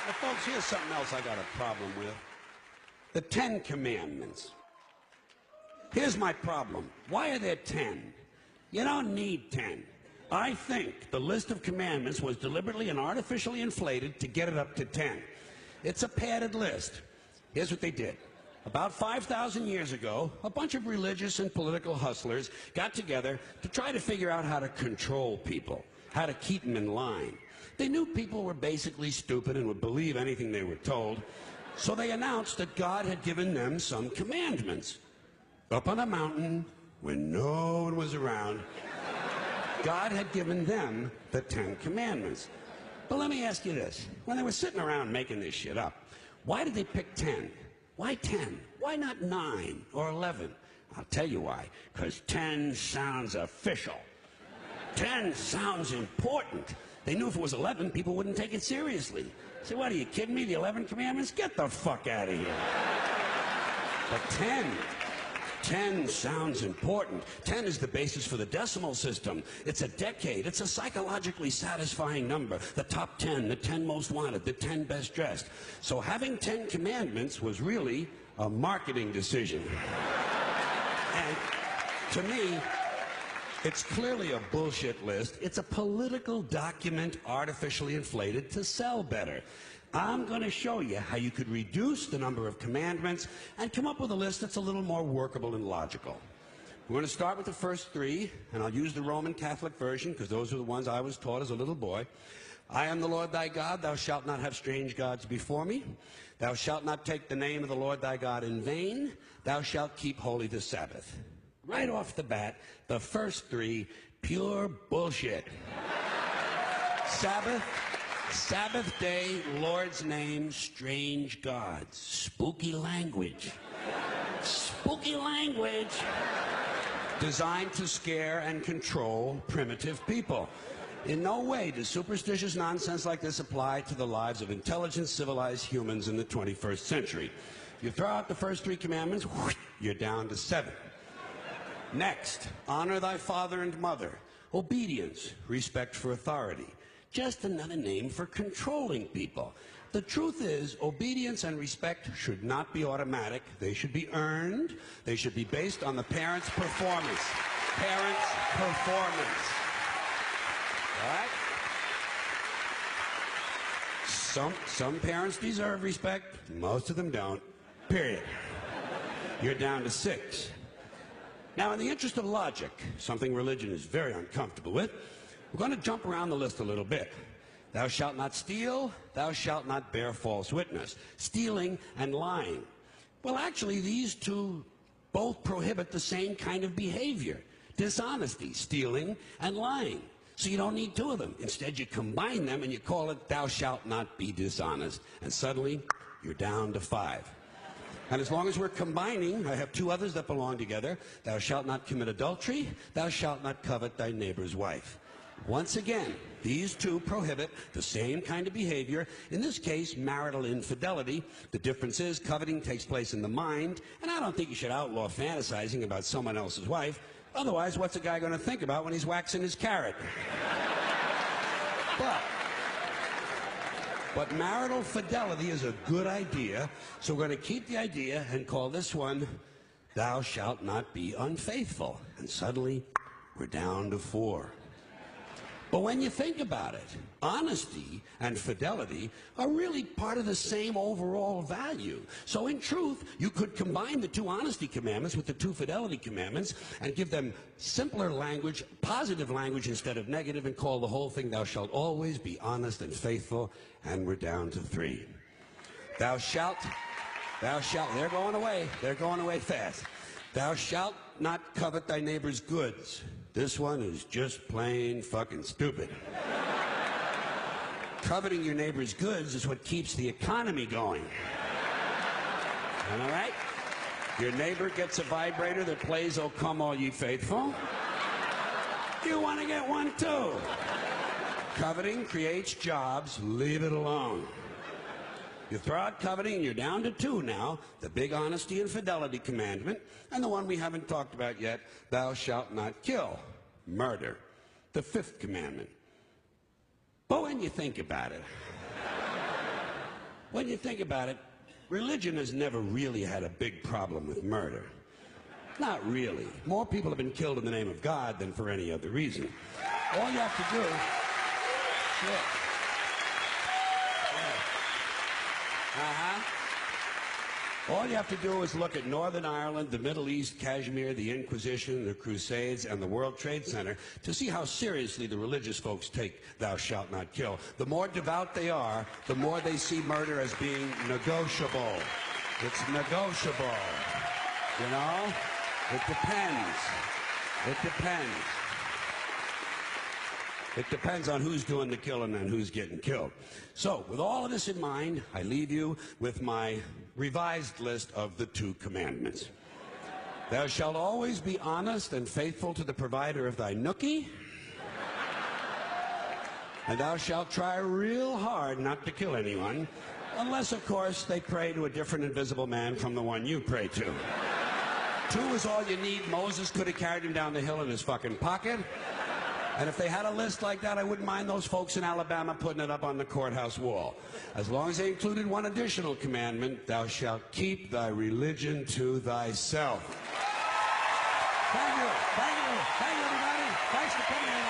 Now, folks, here's something else I got a problem with. The 10 Commandments. Here's my problem. Why are there 10? You don't need 10. I think the list of commandments was deliberately and artificially inflated to get it up to 10. It's a padded list. Here's what they did. About 5,000 years ago, a bunch of religious and political hustlers got together to try to figure out how to control people, how to keep them in line. They knew people were basically stupid and would believe anything they were told, so they announced that God had given them some commandments. Up on a mountain, when no one was around, God had given them the 10 Commandments. But let me ask you this. When they were sitting around making this shit up, why did they pick 10? Why 10? Why not 9 or 11? I'll tell you why. Because 10 sounds official. 10 sounds important. They knew if it was 11, people wouldn't take it seriously. Say, what, are you kidding me? The 11 Commandments? Get the fuck out of here. But 10 sounds important. 10 is the basis for the decimal system. It's a decade. It's a psychologically satisfying number. The top 10, the 10 most wanted, the 10 best dressed. So having 10 commandments was really a marketing decision. And to me, it's clearly a bullshit list. It's a political document artificially inflated to sell better. I'm going to show you how you could reduce the number of commandments and come up with a list that's a little more workable and logical. We're going to start with the first 3, and I'll use the Roman Catholic version because those are the ones I was taught as a little boy. I am the Lord thy God. Thou shalt not have strange gods before me. Thou shalt not take the name of the Lord thy God in vain. Thou shalt keep holy the Sabbath. Right off the bat, the first 3, pure bullshit. Sabbath day, Lord's name, strange gods. Spooky language. Spooky language. Designed to scare and control primitive people. In no way does superstitious nonsense like this apply to the lives of intelligent, civilized humans in the 21st century. You throw out the first 3 commandments, you're down to 7. Next, honor thy father and mother. Obedience, respect for authority. Just another name for controlling people. The truth is, obedience and respect should not be automatic. They should be earned. They should be based on the parent's performance. Parent's performance. All right? Some parents deserve respect. Most of them don't. Period. You're down to 6. Now, in the interest of logic, something religion is very uncomfortable with, we're going to jump around the list a little bit. Thou shalt not steal. Thou shalt not bear false witness. Stealing and lying. Well, actually, these 2 both prohibit the same kind of behavior. Dishonesty, stealing, and lying. So you don't need 2 of them. Instead, you combine them and you call it thou shalt not be dishonest. And suddenly, you're down to 5. And as long as we're combining, I have 2 others that belong together. Thou shalt not commit adultery. Thou shalt not covet thy neighbor's wife. Once again, these 2 prohibit the same kind of behavior, in this case, marital infidelity. The difference is coveting takes place in the mind, and I don't think you should outlaw fantasizing about someone else's wife. Otherwise, what's a guy going to think about when he's waxing his carrot? But marital fidelity is a good idea, so we're going to keep the idea and call this one, thou shalt not be unfaithful. And suddenly, we're down to 4. But when you think about it, honesty and fidelity are really part of the same overall value. So in truth, you could combine the 2 honesty commandments with the 2 fidelity commandments and give them simpler language, positive language instead of negative, and call the whole thing, thou shalt always be honest and faithful, and we're down to 3. Thou shalt, they're going away fast. Thou shalt not covet thy neighbor's goods. This one is just plain fucking stupid. Coveting your neighbor's goods is what keeps the economy going. All right? Your neighbor gets a vibrator that plays "O Come All Ye Faithful." You want to get one too. Coveting creates jobs. Leave it alone. You throw out coveting, and you're down to 2 now, the big honesty and fidelity commandment, and the one we haven't talked about yet, thou shalt not kill, murder, the 5th commandment. But when you think about it, when you think about it, religion has never really had a big problem with murder. Not really. More people have been killed in the name of God than for any other reason. All you have to do... Shit. All you have to do is look at Northern Ireland, the Middle East, Kashmir, the Inquisition, the Crusades, and the World Trade Center to see how seriously the religious folks take thou shalt not kill. The more devout they are, the more they see murder as being negotiable. It's negotiable. You know? It depends. It depends. It depends on who's doing the killing and who's getting killed. So, with all of this in mind, I leave you with my revised list of the 2 commandments. Thou shalt always be honest and faithful to the provider of thy nookie. And thou shalt try real hard not to kill anyone, unless, of course, they pray to a different invisible man from the one you pray to. 2 is all you need. Moses could have carried him down the hill in his fucking pocket. And if they had a list like that, I wouldn't mind those folks in Alabama putting it up on the courthouse wall. As long as they included one additional commandment, thou shalt keep thy religion to thyself. Thank you. Thank you. Thank you, everybody. Thanks for coming in.